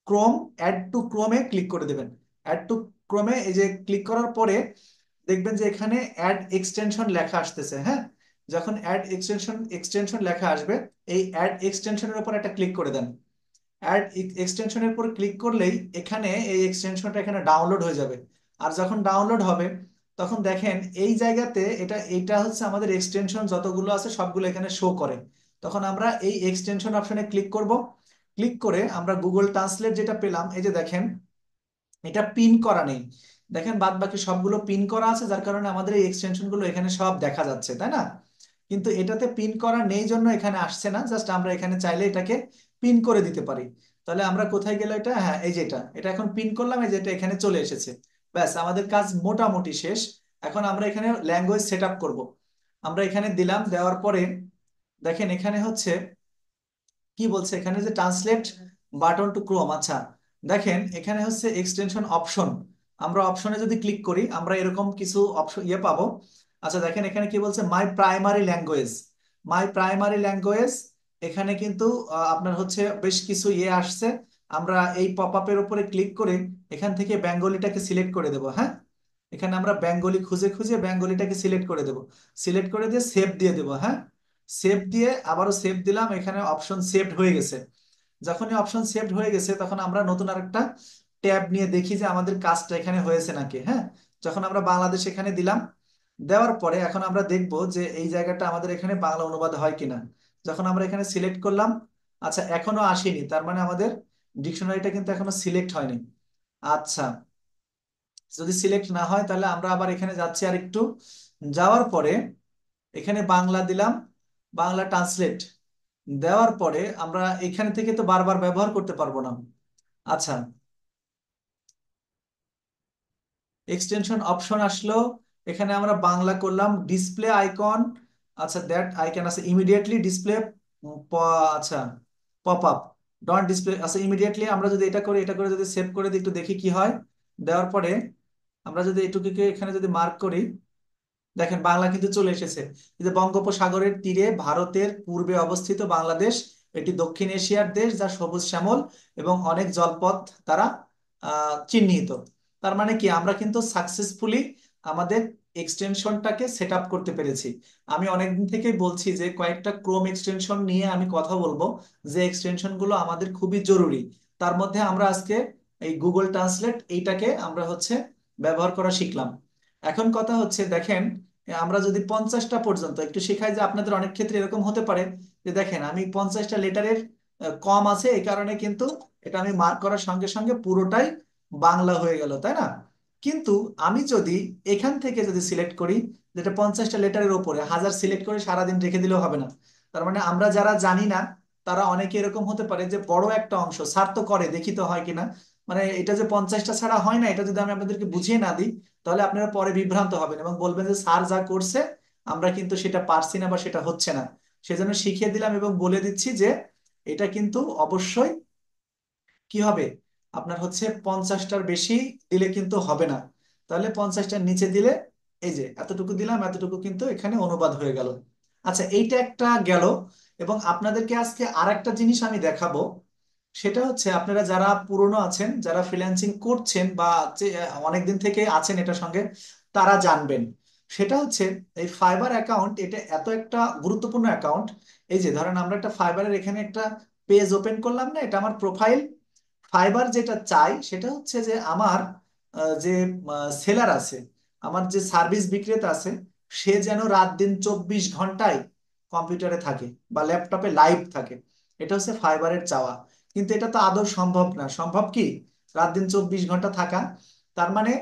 ক্রোম, অ্যাড টু ক্রোমে ক্লিক করে দেবেন। অ্যাড টু ক্রোমে এই যে ক্লিক করার পরে দেখবেন যে এখানে অ্যাড এক্সটেনশন লেখা আসতেছে। হ্যাঁ, যখন অ্যাড এক্সটেনশন এক্সটেনশন লেখা আসবে, এই অ্যাড এক্সটেনশনের উপর একটা ক্লিক করে দেন। অ্যাড এক্সটেনশনের উপর ক্লিক করলেই এখানে এই এক্সটেনশনটা এখানে ডাউনলোড হয়ে যাবে। আর যখন ডাউনলোড হবে তখন দেখেন এই জায়গাতে এটা হচ্ছে আমাদের এক্সটেনশন যতগুলো আছে সবগুলো এখানে শো করে। তখন আমরা এই এক্সটেনশন অপশনে ক্লিক করব। ক্লিক করে আমরা গুগল ট্রান্সলেট যেটা পেলাম, এই যে দেখেন এটা পিন করা নেই। দেখেন বাদ বাকি সবগুলো পিন করা আছে, যার কারণে আমাদের এই এক্সটেনশন গুলো এখানে সব দেখা যাচ্ছে, তাই না? কিন্তু এটাতে পিন করা নেই জন্য এখানে আসছে না। জাস্ট আমরা এখানে চাইলে এটাকে পিন করে দিতে পারি। তাহলে আমরা কোথায় গেল এটা, হ্যাঁ এই যে এটা এখন পিন করলাম, এই যে এটা এখানে চলে এসেছে। ব্যাস, আমাদের কাজ মোটামুটি শেষ। এখন আমরা এখানে ল্যাঙ্গুয়েজ সেট আপ করবো। আমরা এখানে দিলাম, দেওয়ার পরে দেখেন এখানে হচ্ছে কি বলছে, এখানে যে ট্রান্সলেট বাটন টু ক্রোম, আচ্ছা দেখেন এখানে হচ্ছে এক্সটেনশন অপশন। আমরা অপশনে যদি ক্লিক করি আমরা এরকম কিছু অপশন পাবো। আচ্ছা দেখেন এখানে কি বলছে, মাই প্রাইমারি ল্যাঙ্গুয়েজ। মাই প্রাইমারি ল্যাঙ্গুয়েজ, এখানে কিন্তু আপনার হচ্ছে বেশ কিছু আসছে। আমরা এই পপ আপের উপরে ক্লিক করে এখান থেকে বেঙ্গলিটাকে সিলেক্ট করে দেব। হ্যাঁ, এখানে আমরা বেঙ্গলি খুঁজে খুঁজে বেঙ্গলিটাকে সিলেক্ট করে দেব। সিলেক্ট করে দিয়ে সেভ দিয়ে দেবো। হ্যাঁ, সেভ দিয়ে আবারও সেভ দিলাম, এখানে অপশন সেভড হয়ে গেছে। যখনই অপশন সেভড হয়ে গেছে তখন আমরা নতুন আরেকটা ট্যাব নিয়ে দেখি যে আমাদের কাজটা এখানে হয়েছে নাকি। হ্যাঁ, যখন আমরা বাংলাদেশ এখানে দিলাম, দেওয়ার পরে এখন আমরা দেখব যে এই জায়গাটা আমাদের এখানে বাংলা অনুবাদ হয় কিনা। যখন আমরা এখানে সিলেক্ট করলাম, আচ্ছা এখনো আসেনি, তার মানে আমাদের ডিকশনারিটা কিন্তু এখনো সিলেক্ট হয়নি। আচ্ছা, যদি সিলেক্ট না হয় তাহলে আমরা আবার এখানে যাচ্ছি আর একটু। যাওয়ার পরে এখানে বাংলা দিলাম, বাংলা ট্রান্সলেট দেওয়ার পরে আমরা এখানে থেকে তো বারবার ব্যবহার করতে পারবো না। আচ্ছা, এক্সটেনশন অপশন আসলো, এখানে আমরা বাংলা করলাম ডিসপ্লে আইকন। আচ্ছা, দ্যাট আইকন আছে ইমিডিয়েটলি ডিসপ্লে, আচ্ছা পপ আপ ডট ডিসপ্লে। আচ্ছা ইমিডিয়েটলি আমরা যদি এটা করি, এটা করে যদি সেভ করে দিই একটু দেখি কি হয়। দেওয়ার পরে আমরা যদি এটুকুকে এখানে যদি মার্ক করি, দেখেন বাংলা কিন্তু চলে এসেছে। এই যে বঙ্গোপসাগরের তীরে ভারতের পূর্বে অবস্থিত বাংলাদেশ, এটি দক্ষিণ এশিয়ার দেশ যা সবুজ শ্যামল এবং অনেক জলপথ দ্বারা চিহ্নিত। তার মানে কি, আমরা কিন্তু সাকসেসফুলি আমাদের এক্সটেনশনটাকে সেট আপ করতে পেরেছি। আমি অনেকদিন থেকেই বলছি যে কয়েকটা ক্রোম এক্সটেনশন নিয়ে আমি কথা বলবো, যে এক্সটেনশন গুলো আমাদের খুবই জরুরি। তার মধ্যে আমরা আজকে এই গুগল ট্রান্সলেট এইটাকে আমরা হচ্ছে ব্যবহার করা শিখলাম। এখন কথা হচ্ছে দেখেন, আমরা যদি 50টা পর্যন্ত একটু শেখাই, যে আপনাদের অনেক ক্ষেত্রে এরকম হতে পারে যে দেখেন আমি 50টা লেটারের কম আছে, এই কারণে কিন্তু এটা আমি মার্ক করার সঙ্গে সঙ্গে পুরোটাই বাংলা হয়ে গেল, তাই না? কিন্তু আমি যদি এখান থেকে যদি সিলেক্ট করি, যেটা 50টা লেটারের ওপরে, হাজার সিলেক্ট করে সারাদিন রেখে দিলেও হবে না। তার মানে আমরা যারা জানি না তারা অনেকে এরকম হতে পারে যে বড় একটা অংশ স্যার তো করে দেখি তো হয় কিনা, মানে এটা যে 50টা ছাড়া হয় না, এটা যদি আমি আপনাদেরকে বুঝিয়ে না দিই তাহলে আপনারা পরে বিভ্রান্ত হবেন এবং বলবেন যে স্যার যা করছে আমরা কিন্তু সেটা পারছি না বা সেটা হচ্ছে না। সেজন্য শিখিয়ে দিলাম এবং বলে দিচ্ছি যে এটা কিন্তু অবশ্যই কি হবে, আপনার হচ্ছে 50টার বেশি দিলে কিন্তু হবে না। তাহলে 50টার নিচে দিলে, এই যে এতটুকু দিলাম, এতটুকু কিন্তু এখানে অনুবাদ হয়ে গেল। আচ্ছা, এইটা একটা গেল। এবং আপনাদেরকে আজকে আর একটা জিনিস আমি দেখাবো। সেটা হচ্ছে আপনারা যারা পুরনো আছেন, যারা ফ্রিল্যান্সিং করছেন বা অনেকদিন থেকে আছেন এটার সঙ্গে, তারা জানবেন। সেটা হচ্ছে এই ফাইবার অ্যাকাউন্ট, এটা এত একটা গুরুত্বপূর্ণ অ্যাকাউন্ট। এই যে ধরেন আমরা একটা ফাইবারের এখানে একটা পেজ ওপেন করলাম না, এটা আমার প্রোফাইল। ফাইবার যেটা চাই সেটা হচ্ছে যে আমার যে সেলার আছে, আমার যে সার্ভিস বিক্রেতা আছে, সে যেন রাত দিন 24 ঘন্টায় কম্পিউটারে থাকে বা ল্যাপটপে লাইভ থাকে। এটা হচ্ছে ফাইবারের চাওয়া। কিন্তু এটা তো আদৌ সম্ভব না। সম্ভব কি রাত দিন 24 ঘন্টা থাকা? তার মানে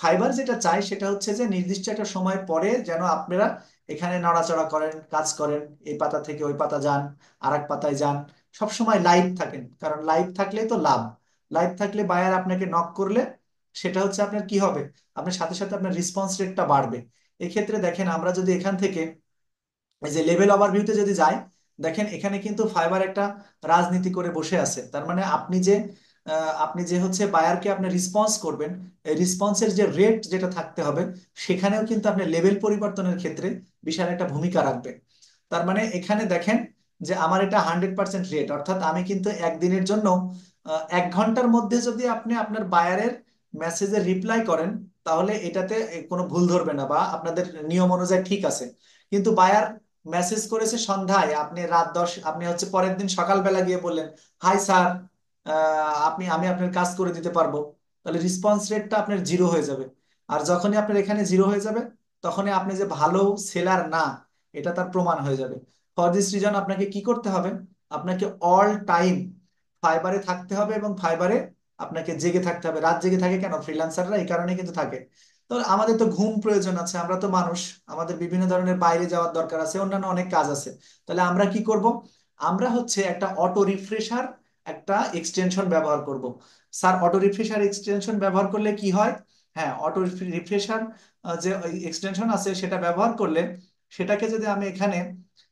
ফাইবার যেটা চাই সেটা হচ্ছে যে নির্দিষ্ট একটা সময় পরে যেন আপনারা এখানে নড়াচড়া করেন, কাজ করেন, এই পাতা থেকে ওই পাতা যান, আর এক পাতায় যান, সব সময় লাইভ থাকেন। কারণ লাইভ থাকলেই তো লাভ। লাইভ থাকলে বায়ার আপনাকে নক করলে সেটা হচ্ছে আপনার কি হবে, আপনার সাথে সাথে আপনার রেসপন্স রেটটা বাড়বে। এক্ষেত্রে দেখেন আমরা যদি এখান থেকে এই যে লেভেল ওভারভিউতে যদি যাই, দেখেন এখানে কিন্তু ফাইবার একটা রাজনীতি করে বসে আছে। তার মানে আপনি যে হচ্ছে বায়ারকে আপনি রেসপন্স করবেন, এই রেসপন্সের যে রেট যেটা থাকতে হবে, সেখানেও কিন্তু আপনি লেভেল পরিবর্তনের ক্ষেত্রে বিশাল একটা ভূমিকা রাখবে। তার মানে এখানে দেখেন যে আমার এটা 100% রেট, অর্থাৎ আমি কিন্তু একদিনের জন্য 1 ঘন্টার মধ্যে যদি আপনি আপনার বায়ারের মেসেজে রিপ্লাই করেন, তাহলে এটাতে কোনো ভুল ধরবে না বা আপনাদের নিয়ম অনুযায়ী ঠিক আছে। কিন্তু বায়ার মেসেজ করেছে সন্ধ্যায়, আপনি রাত 10, আপনি হচ্ছে পরের দিন সকালবেলা গিয়ে বললেন, হাই স্যার, আমি আপনার কাজ করে দিতে পারবো, তাহলে রেসপন্স রেটটা আপনার জিরো হয়ে যাবে। আর যখনই আপনার এখানে জিরো হয়ে যাবে, তখনই আপনি যে ভালো সেলার না, এটা তার প্রমাণ হয়ে যাবে। ফর দিস রিজন আপনাকে কি করতে হবে, আপনাকে অল টাইম ফাইবারে থাকতে হবে, এবং ফাইবারে আপনাকে জেগে থাকতে হবে। রাত জেগে থাকে কেন? ফ্রিল্যান্সাররা এই কারণে কিন্তু থাকে। তো আমাদের তো ঘুম প্রয়োজন আছে, আমরা তো মানুষ, আমাদের বিভিন্ন ধরনের বাইরে যাওয়ার দরকার আছে, অন্যান্য অনেক কাজ আছে। তাহলে আমরা কি করব? আমরা হচ্ছে একটা অটো রিফ্রেশার, একটা এক্সটেনশন ব্যবহার করব। স্যার, অটো রিফ্রেশার এক্সটেনশন ব্যবহার করলে কি হয়? হ্যাঁ, অটো রিফ্রেশার যে এক্সটেনশন আছে সেটা ব্যবহার করলে, সেটাকে যদি আমি এখানে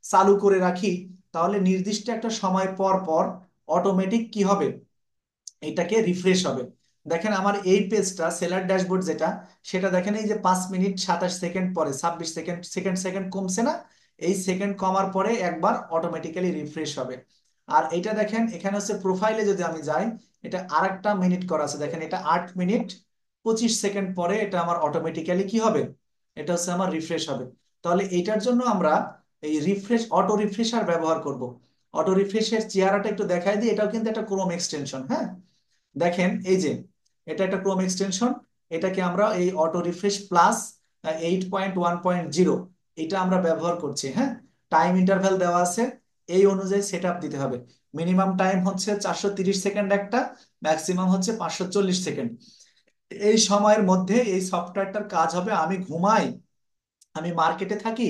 চালু করে রাখি, তাহলে নির্দিষ্ট একটা সময় পর পর অটোমেটিক কি হবে, এটাকে রিফ্রেশ হবে। দেখেন আমার এই পেজটা সেলার ড্যাশবোর্ড যেটা, সেটা দেখেন এই যে 5 মিনিট 27 সেকেন্ড পরে 26 সেকেন্ড, সেকেন্ড সেকেন্ড কমছে না? এই সেকেন্ড কমার পরে একবার অটোমেটিক্যালি রিফ্রেশ হবে। আর এটা দেখেন এখানে হচ্ছে প্রোফাইলে যদি আমি যাই, এটা আরেকটা মিনিট করা আছে, দেখেন এটা 8 মিনিট 25 সেকেন্ড পরে এটা আমার অটোমেটিক্যালি কি হবে, এটা হচ্ছে আমার রিফ্রেশ হবে। তাহলে এটার জন্য আমরা এই অটো রিফ্রেশার ব্যবহার করব। অটো রিফ্রেশের চেহারাটা একটু দেখাই দিই, এটাও কিন্তু একটা ক্রোম এক্সটেনশন। হ্যাঁ, দেখেন এই যে এটা একটা ক্রোম এক্সটেনশন, এটাকে আমরা এই অটো রিফ্রেশ প্লাস 8.1.0, এটা আমরা ব্যবহার করছি। হ্যাঁ, টাইম ইন্টারভ্যাল দেওয়া আছে, এই অনুযায়ী সেট আপ দিতে হবে। মিনিমাম টাইম হচ্ছে 430 সেকেন্ড একটা, ম্যাক্সিমাম হচ্ছে 540 সেকেন্ড। এই সময়ের মধ্যে এই সফটওয়্যারটার কাজ হবে। আমি ঘুমাই, আমি মার্কেটে থাকি,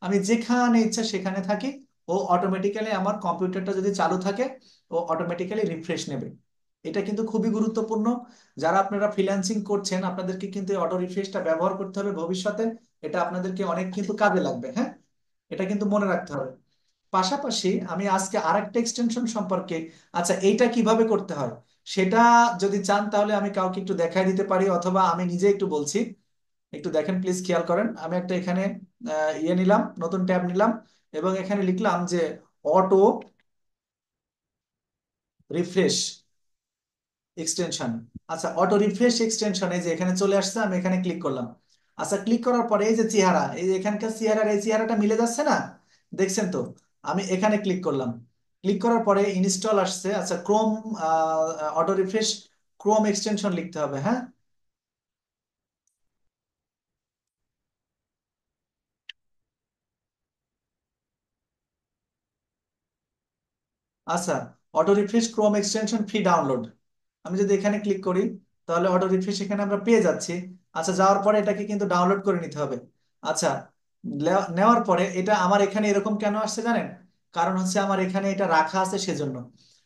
আমি যেখানে ইচ্ছা সেখানে থাকি, ও অটোমেটিক্যালি আমার কম্পিউটারটা যদি চালু থাকে, ও অটোমেটিক্যালি রিফ্রেশ নেবে। এটা কিন্তু খুবই গুরুত্বপূর্ণ। যারা আপনারা ফ্রিল্যান্সিং করছেন, আপনাদেরকে কিন্তু অটো রিফ্রেশটা ব্যবহার করতে হবে ভবিষ্যতে। এটা আপনাদেরকে অনেক কিন্তু কাজে লাগবে। হ্যাঁ, এটা কিন্তু মনে রাখতে হবে। পাশাপাশি আমি আজকে আরেকটা এক্সটেনশন সম্পর্কে, আচ্ছা এইটা কিভাবে করতে হয় সেটা যদি চান, তাহলে আমি কাউকে একটু দেখাই দিতে পারি, অথবা আমি নিজে একটু বলছি। একটু দেখেন প্লিজ, খেয়াল করেন। আমি একটা এখানে ইয়ে নিলাম, নতুন ট্যাব নিলাম, এবং এখানে লিখলাম যে অটো রিফ্রেশ এক্সটেনশন। আচ্ছা, অটো রিফ্রেশ এক্সটেনশন এই যে এখানে চলে আসছে, আমি এখানে ক্লিক করলাম। আচ্ছা, ক্লিক করার পরে এই যে চেহারা, এই যে এখানকার চেহারার এই চেহারাটা মিলে যাচ্ছে না? দেখছেন তো? আমি এখানে ক্লিক করলাম, ক্লিক করার পরে ইনস্টল আসছে। আচ্ছা, Chrome auto refresh Chrome extension লিখতে হবে। হ্যাঁ, আচ্ছা, auto refresh Chrome extension free download, আমি যদি এখানে ক্লিক করি, তাহলে অটো রিফ্রেশ এখানে আমরা পেয়ে যাচ্ছি। আচ্ছা, যাওয়ার পরে এটাকে কিন্তু ডাউনলোড করে নিতে হবে। আচ্ছা, নেওয়ার পরে এটা আমার এখানে এরকম কেন আসছে জানেন? কারণ হচ্ছে আমার এখানে এটা রাখা আছে সেজন্য।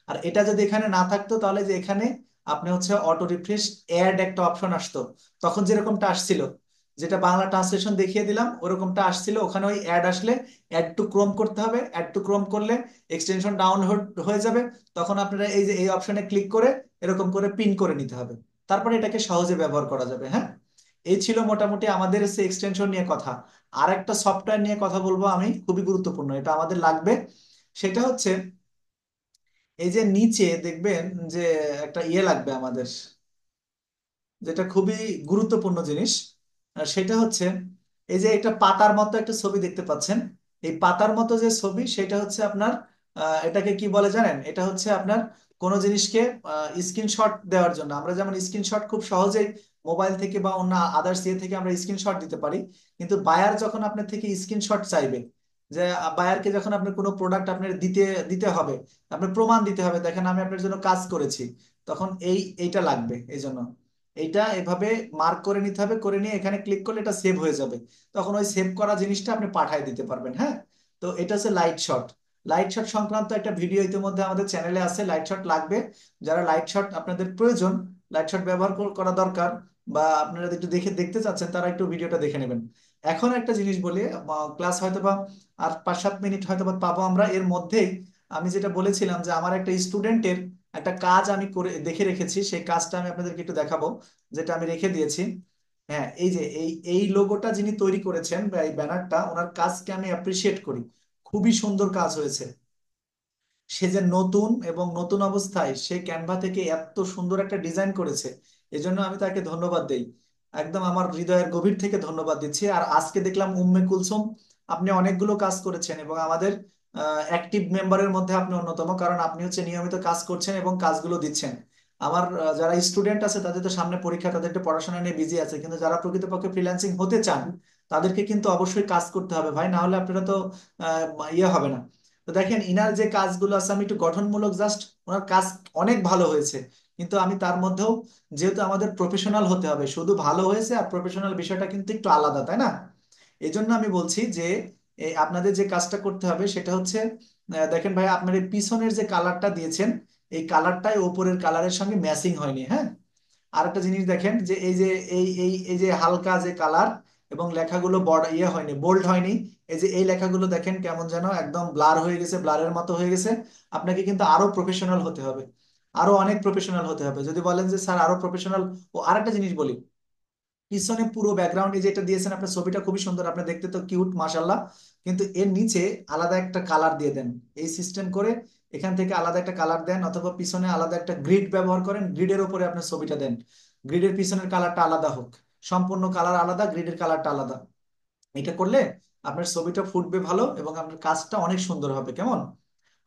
আর এটা যদি এখানে না থাকতো, তাহলে যে এখানে আপনি হচ্ছে অটো রিফ্রেশ অ্যাড একটা অপশন আসতো, তখন যেরকমটা আসছিল, যেটা বাংলা ট্রান্সলেশন দেখিয়ে দিলাম ওরকমটা আসছিল, ওখানে ওই অ্যাড আসলে অ্যাড টু ক্রোম করতে হবে। অ্যাড টু ক্রোম করলে এক্সটেনশন ডাউনলোড হয়ে যাবে। তখন আপনারা এই যে এই অপশনে ক্লিক করে এরকম করে পিন করে নিতে হবে, তারপরে এটাকে সহজে ব্যবহার করা যাবে। হ্যাঁ, এই ছিল মোটামুটি আমাদের সে এক্সটেনশন নিয়ে কথা। আর একটা সফটওয়্যার নিয়ে কথা বলবো আমি, খুবই গুরুত্বপূর্ণ, এটা আমাদের লাগবে। সেটা হচ্ছে এই যে নিচে দেখবেন যে একটা ইয়ে লাগবে আমাদের, যেটা খুবই গুরুত্বপূর্ণ জিনিস। সেটা হচ্ছে এই যে একটা পাতার মতো একটা ছবি দেখতে পাচ্ছেন। এই পাতার মতো যে ছবি, সেটা হচ্ছে আপনার এটাকে কি বলে জানেন? এটা হচ্ছে আপনার কোনো জিনিসকে স্ক্রিনশট দেওয়ার জন্য। আমরা যেমন স্ক্রিনশট খুব সহজেই মোবাইল থেকে বা অন্য আদার্স ইয়ে থেকে আমরা স্ক্রিনশট দিতে পারি, কিন্তু বায়ার যখন আপনার থেকে স্ক্রিনশট চাইবে, যে বায়ারকে যখন আপনার কোনো প্রোডাক্ট আপনার দিতে দিতে হবে, আপনার প্রমাণ দিতে হবে, দেখেন আমি আপনার জন্য কাজ করেছি, তখন এইটা লাগবে। এই জন্য এইটা এভাবে মার্ক করে নিতে হবে, করে নিয়ে এখানে ক্লিক করলে এটা সেভ হয়ে যাবে। তখন ওই সেভ করা জিনিসটা আপনি পাঠিয়ে দিতে পারবেন। হ্যাঁ, তো এটা হচ্ছে লাইট শট। লাইট শট সংক্রান্ত একটা ভিডিও ইতিমধ্যে আমাদের চ্যানেলে আছে। লাইট শট লাগবে, যারা লাইট শট আপনাদের প্রয়োজন, লাইট শট ব্যবহার করা দরকার, বা আপনারা একটু দেখে দেখতে চাচ্ছেন, তারা একটু ভিডিওটা দেখে নেবেন। এখন একটা জিনিস বলি, ক্লাস হয়তো বা আর 5-7 মিনিট হয়তো বা পাবো আমরা, এর মধ্যেই আমি যেটা বলেছিলাম যে আমার একটা স্টুডেন্টের একটা কাজ আমি করে দেখে রেখেছি, সেই কাজটা আমি আপনাদেরকে একটু দেখাবো, যেটা আমি রেখে দিয়েছি। হ্যাঁ, এই যে এই লোগোটা যিনি তৈরি করেছেন বা এই ব্যানারটা, ওনার কাজকে আমি অ্যাপ্রিসিয়েট করি, খুবই সুন্দর কাজ হয়েছে। সে যে নতুন এবং নতুন অবস্থায় সে ক্যানভা থেকে এত সুন্দর একটা ডিজাইন করেছে, এজন্য আমি তাকে ধন্যবাদ দেই। একদম আমার হৃদয়ের গভীর থেকে ধন্যবাদ দিচ্ছি। আর আজকে দেখলাম উম্মে কুলসুম, আপনি অনেকগুলো কাজ করেছেন এবং আমাদের অ্যাক্টিভ মেম্বারের মধ্যে আপনি অন্যতম, কারণ আপনি হচ্ছে নিয়মিত কাজ করছেন এবং কাজগুলো দিচ্ছেন। আমার যারা স্টুডেন্ট আছে তাদের তো সামনে পরীক্ষা, তাদেরকে পড়াশোনা নিয়ে বিজি আছে, কিন্তু যারা প্রকৃতপক্ষে ফ্রিল্যান্সিং হতে চান তাদেরকে কিন্তু অবশ্যই কাজ করতে হবে ভাই, না হলে আপনারা তো ইয়ে হবে না। তো দেখেন ইনার যে কাজগুলো আছে, আমি একটু গঠনমূলক জাস্ট, ওনার কাজ অনেক ভালো হয়েছে, কিন্তু আমি তার মধ্যেও, যেহেতু আমাদের প্রফেশনাল হতে হবে, শুধু ভালো হয়েছে আর প্রফেশনাল বিষয়টা কিন্তু একটু আলাদা, তাই না? এই জন্য আমি বলছি যে আপনাদের যে কাজটা করতে হবে সেটা হচ্ছে, দেখেন ভাই আপনার এই পিছনের যে কালারটা দিয়েছেন, এই কালারটাই ওপরের কালারের সঙ্গে ম্যাচিং হয়নি, হ্যাঁ। আর একটা জিনিস দেখেন যে এই যে এই যে হালকা যে কালার এবং লেখাগুলো বড় ইয়ে হয়নি, বোল্ড হয়নি। এই যে এই লেখাগুলো দেখেন কেমন যেন একদম ব্লার হয়ে গেছে, ব্লারের মতো হয়ে গেছে। আপনাকে কিন্তু আরো প্রফেশনাল হতে হবে, আরো অনেক প্রফেশনাল হতে হবে। যদি বলেন যে স্যার আরো প্রফেশনাল, ও আরেকটা জিনিস বলি, পিছনে পুরো ব্যাকগ্রাউন্ডে যেটা দিয়েছেন আপনার, ছবিটা খুবই সুন্দর, আপনি দেখতে তো কিউট মাশাল্লাহ, কিন্তু এর নিচে আলাদা একটা কালার দিয়ে দেন। এই সিস্টেম করে এখান থেকে আলাদা একটা কালার দেন, অথবা পিছনে আলাদা একটা গ্রিড ব্যবহার করেন, গ্রিডের উপরে আপনার ছবিটা দেন। গ্রিডের পিছনের কালারটা আলাদা হোক, সম্পূর্ণ কালার আলাদা, গ্রিডের কালারটা আলাদা। এটা করলে আপনার ছবিটা ফুটবে ভালো এবং আপনার কাজটা অনেক সুন্দর হবে, কেমন?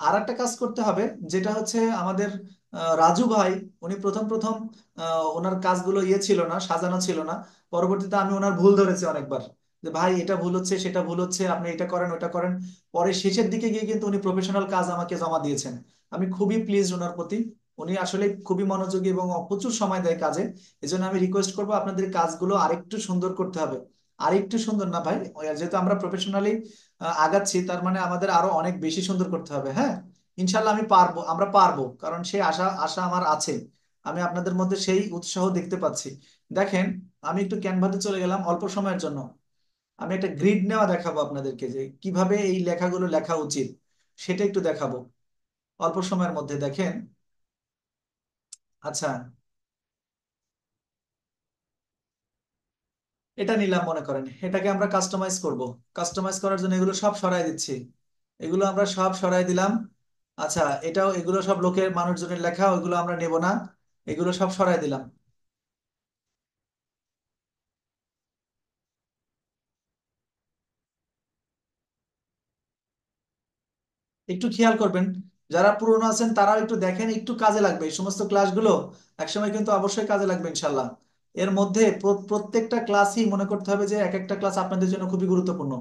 আর একটা কাজ করতে হবে, যেটা হচ্ছে আমাদের রাজু ভাই, উনি প্রথম প্রথম ওনার কাজগুলো ইয়ে ছিল না, সাজানো ছিল না। পরবর্তীতে আমি ওনার ভুল ধরেছি অনেকবার, যে ভাই এটা ভুল হচ্ছে, সেটা ভুল হচ্ছে, আপনি এটা করেন ওটা করেন। পরে শেষের দিকে গিয়ে কিন্তু উনি প্রফেশনাল কাজ আমাকে জমা দিয়েছেন। আমি খুবই প্লিজ ওনার প্রতি। উনি আসলে খুবই মনোযোগী এবং প্রচুর সময় দেয় কাজে। এজন্য আমি রিকোয়েস্ট করবো আপনাদের কাজগুলো আরেকটু সুন্দর করতে হবে। আরেকটু সুন্দর না ভাই, যেহেতু আমরা প্রফেশনালি আগাচ্ছি, তার মানে আমাদের আরো অনেক বেশি সুন্দর করতে হবে, হ্যাঁ। ইনশাল্লাহ আমি পারবো, আমরা পারবো, কারণ সেই আশা আশা আমার আছে। আমি আপনাদের মধ্যে সেই উৎসাহ দেখতে পাচ্ছি। দেখেন, আমি একটু ক্যানভাতে চলে গেলাম অল্প সময়ের জন্য। আমি একটা গ্রিড নেওয়া দেখাবো আপনাদেরকে, যে কিভাবে এই লেখাগুলো লেখা উচিত সেটা একটু দেখাবো অল্প সময়ের মধ্যে। দেখেন, আচ্ছা, এটা নিলাম মনে করেন, এটাকে আমরা কাস্টমাইজ করব। কাস্টমাইজ করার জন্য এগুলো সব সরাই দিচ্ছি, এগুলো আমরা সব সরাই দিলাম। আচ্ছা, এটাও, এগুলো সব লোকের মানুষজনের লেখা, ওইগুলো আমরা নেব না, এগুলো সব সরাই দিলাম। একটু খেয়াল করবেন, যারা পুরনো আছেন তারাও একটু দেখেন, একটু কাজে লাগবে এই সমস্ত ক্লাসগুলো, একসময় কিন্তু অবশ্যই কাজে লাগবে ইনশাল্লাহ। এর মধ্যে প্রত্যেকটা ক্লাসই মনে করতে হবে যে এক একটা ক্লাস আপনাদের জন্য খুবই গুরুত্বপূর্ণ।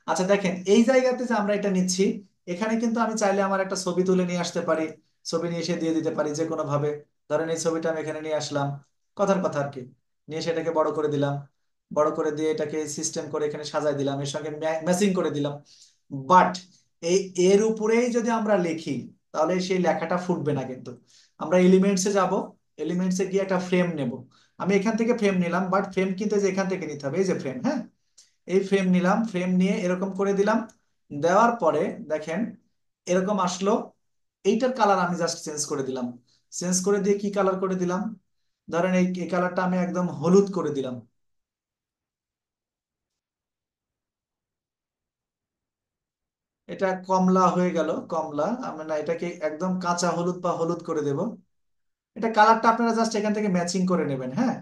আচ্ছা দেখেন, এই জায়গাতে যে আমরা এটা নিচ্ছি, এখানে কিন্তু আমি চাইলে আমার একটা ছবি তুলে নিয়ে আসতে পারি, ছবি নিয়ে এসে দিয়ে দিতে পারি যে কোনো ভাবে। ধরেন এই ছবিটা আমি এখানে নিয়ে আসলাম, কথার কথা আর কি, নিয়ে সেটাকে বড় করে দিলাম, বড় করে দিয়ে এটাকে সিস্টেম করে এখানে সাজাই দিলাম, এর সঙ্গে ম্যাচিং করে দিলাম। বাট এই এর উপরেই যদি আমরা লিখি, তাহলে সেই লেখাটা ফুটবে না কিন্তু। আমরা এলিমেন্টসে যাব, এলিমেন্টসে গিয়ে একটা ফ্রেম নেব। আমি এখান থেকে ফ্রেম নিলাম, বাট ফ্রেম কিন্তু এই যে এখান থেকে নিতে হবে, এই যে ফ্রেম, হ্যাঁ। এই ফ্রেম নিলাম, ফ্রেম নিয়ে এরকম করে দিলাম। দেওয়ার পরে দেখেন এরকম আসলো। এইটার কালার আমি জাস্ট চেঞ্জ করে দিলাম। চেঞ্জ করে দিয়ে কি কালার করে দিলাম, ধরেন এই কালারটা আমি একদম হলুদ করে দিলাম। এটা কমলা হয়ে গেল, কমলা। আমি না, এটাকে একদম কাঁচা হলুদ বা হলুদ করে দেব। এটা কালারটা আপনারা জাস্ট এখান থেকে ম্যাচিং করে নেবেন, হ্যাঁ।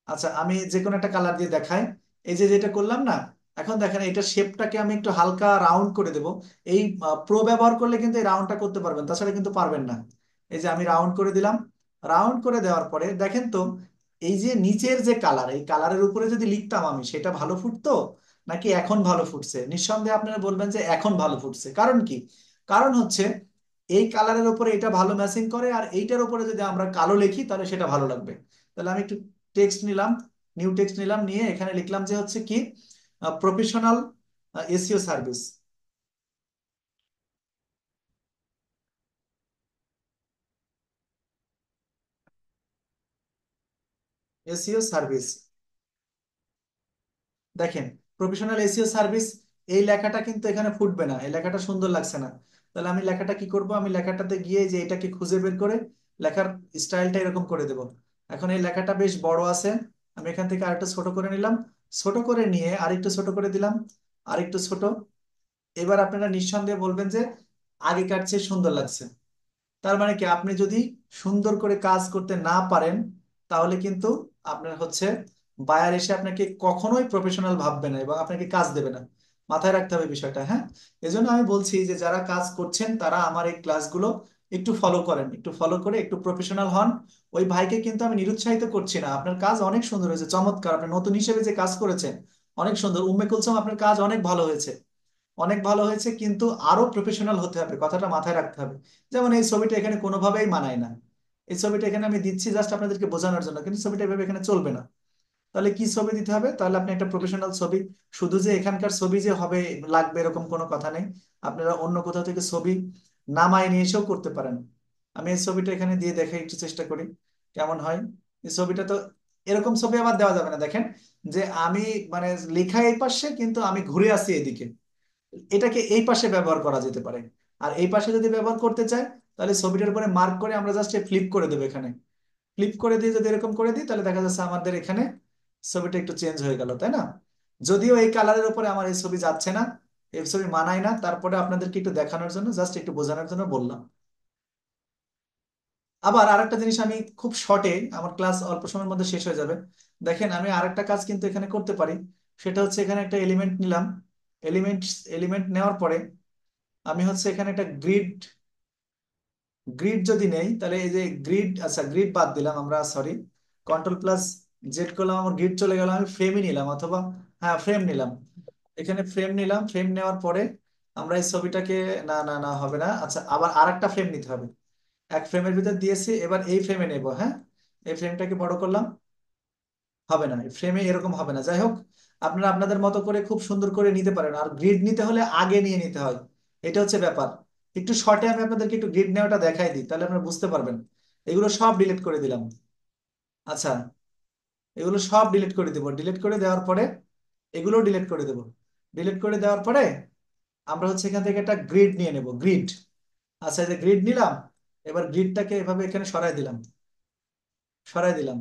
আচ্ছা, আমি যে কোনো একটা কালার দিয়ে দেখাই। এই যে যেটা করলাম না, এখন দেখেন এটা শেপটাকে আমি একটু হালকা রাউন্ড করে দেব। এই প্রো ব্যবহার করলে কিন্তু এই রাউন্ডটা করতে পারবেন, তাছাড়া কিন্তু পারবেন না। এই যে আমি রাউন্ড করে দিলাম। রাউন্ড করে দেওয়ার পরে দেখেন তো, এই যে নিচের যে কালার, এই কালারের উপরে যদি লিখতাম আমি, সেটা ভালো ফুটতো নাকি এখন ভালো ফুটছে? নিঃসন্দেহে আপনারা বলবেন যে এখন ভালো ফুটছে। কারণ কি? কারণ হচ্ছে এই কালারের উপরে এটা ভালো ম্যাচিং করে, আর এইটার উপরে যদি আমরা কালো লিখি তাহলে সেটা ভালো লাগবে। তাহলে আমি একটু টেক্সট নিলাম, নিউ টেক্সট নিলাম, নিয়ে এখানে লিখলাম যে হচ্ছে কি, professional SEO service. SEO service, দেখেন, প্রফেশনাল এসইও সার্ভিস। এই লেখাটা কিন্তু এখানে ফুটবে না, এই লেখাটা সুন্দর লাগছে না। তাহলে আমি লেখাটা কি করব, আমি লেখাটাতে গিয়ে যে এটাকে খুঁজে বের করে লেখার স্টাইলটা এরকম করে দেব। এখন এই লেখাটা বেশ বড় আছে, আমি এখান থেকে আরেকটু ছোট করে নিলাম, ছোট করে নিয়ে আরেকটু ছোট করে দিলাম, আরেকটু ছোট। এবার আপনারা নিঃসন্দেহে বলবেন যে আগেকার চেয়ে সুন্দর লাগছে। তার মানে কি, আপনি যদি সুন্দর করে কাজ করতে না পারেন, তাহলে কিন্তু আপনার হচ্ছে বায়ার এসে আপনাকে কখনোই প্রফেশনাল ভাববে না এবং আপনাকে কাজ দেবে না। মাথায় রাখতে হবে বিষয়টা, হ্যাঁ। এজন্য আমি বলছি যে যারা কাজ করছেন তারা আমার এই ক্লাসগুলো একটু ফলো করেন, একটু ফলো করে একটু প্রফেশনাল হন। ওই ভাইকে কিন্তু আমি নিরুৎসাহিত করছি না, আপনার কাজ অনেক সুন্দর হয়েছে, চমৎকার, আপনি নতুন হিসেবে যে কাজ করেছেন অনেক সুন্দর। উম্মে কুলসুম, আপনার কাজ অনেক ভালো হয়েছে, অনেক ভালো হয়েছে, কিন্তু আরো প্রফেশনাল হতে হবে, কথাটা মাথায় রাখতে হবে। যেমন এই ছবিটা এখানে কোনোভাবেই মানায় না। এই ছবিটা এখানে আমি দিচ্ছি জাস্ট আপনাদেরকে বোঝানোর জন্য, কিন্তু ছবিটা এভাবে এখানে চলবে না। তাহলে কি ছবি দিতে হবে? তাহলে আপনি একটা প্রফেশনাল ছবি, শুধু যে এখানকার ছবি যে হবে লাগবে এরকম কোনো কথা নেই। আপনারা অন্য কোথাও থেকে ছবি নামায় নিয়ে এসেও করতে পারেন। আমি এই ছবিটা এখানে দিয়ে দেখে একটু চেষ্টা করি কেমন হয়। এই ছবিটা তো এরকম ছবি আবার দেওয়া যাবে না, দেখেন যে আমি মানে লেখা এই পাশে কিন্তু আমি ঘুরে আসি এদিকে। এটাকে এই পাশে ব্যবহার করা যেতে পারে। আর এই পাশে যদি ব্যবহার করতে চাই, তাহলে ছবিটার উপরে মার্ক করে আমরা জাস্ট ফ্লিপ করে দেবো। এখানে ফ্লিপ করে দিয়ে যদি এরকম করে দিই, তাহলে দেখা যাচ্ছে আমাদের এখানে ছবিটা একটু চেঞ্জ হয়ে গেল, তাই না? যদিও এই কালারের উপরে আমার এই ছবি যাচ্ছে না, এই ছবি মানায় না, তারপরে আপনাদেরকে একটু দেখানোর জন্য, জাস্ট একটু বোঝানোর জন্য বললাম। আবার আরেকটা জিনিস আমি খুব শর্টে, আমার ক্লাস অল্প সময়ের মধ্যে শেষ হয়ে যাবে। দেখেন আমি আরেকটা কাজ কিন্তু এখানে করতে পারি। সেটা হচ্ছে এখানে একটা এলিমেন্ট নিলাম। এলিমেন্ট এলিমেন্ট নেওয়ার পরে আমি হচ্ছে এখানে একটা গ্রিড গ্রিড যদি নেই, তাহলে এই যে গ্রিড, আচ্ছা গ্রিড বাদ দিলাম আমরা, সরি, কন্ট্রোল প্লাস জেড করলাম, আমার গ্রিড চলে গেল, আমি ফ্রেমই নিলাম, অথবা হ্যাঁ ফ্রেম নিলাম। এখানে ফ্রেম নিলাম, ফ্রেম নেওয়ার পরে আমরা এই ছবিটাকে, না না না হবে না, আচ্ছা আবার আরেকটা ফ্রেম নিতে হবে। এক ফ্রেমের ভিতর দিয়েছি, এবার এই ফ্রেমে নেব, হ্যাঁ। এই ফ্রেমটাকে বড় করলাম, হবে না, ফ্রেমে এরকম হবে না। যাই হোক, আপনারা আপনাদের মতো করে খুব সুন্দর করে নিতে পারেন। আর গ্রিড নিতে হলে আগে নিয়ে নিতে হয়, এটা হচ্ছে ব্যাপার। একটু শর্টে আমি আপনাদেরকে একটু গ্রিড নেওয়াটা দেখাই দিই, তাহলে আপনারা বুঝতে পারবেন। এগুলো সব ডিলিট করে দিলাম। আচ্ছা, এগুলো সব ডিলিট করে দেবো, ডিলিট করে দেওয়ার পরে এগুলো ডিলিট করে দেবো। ডিলিট করে দেওয়ার পরে আমরা হচ্ছে এখান থেকে একটা গ্রিড নিয়ে নেব, গ্রিড। আচ্ছা, এই যে গ্রিড নিলাম, এবার গ্রিডটাকে এভাবে এখানে সরাই দিলাম, সরাই দিলাম।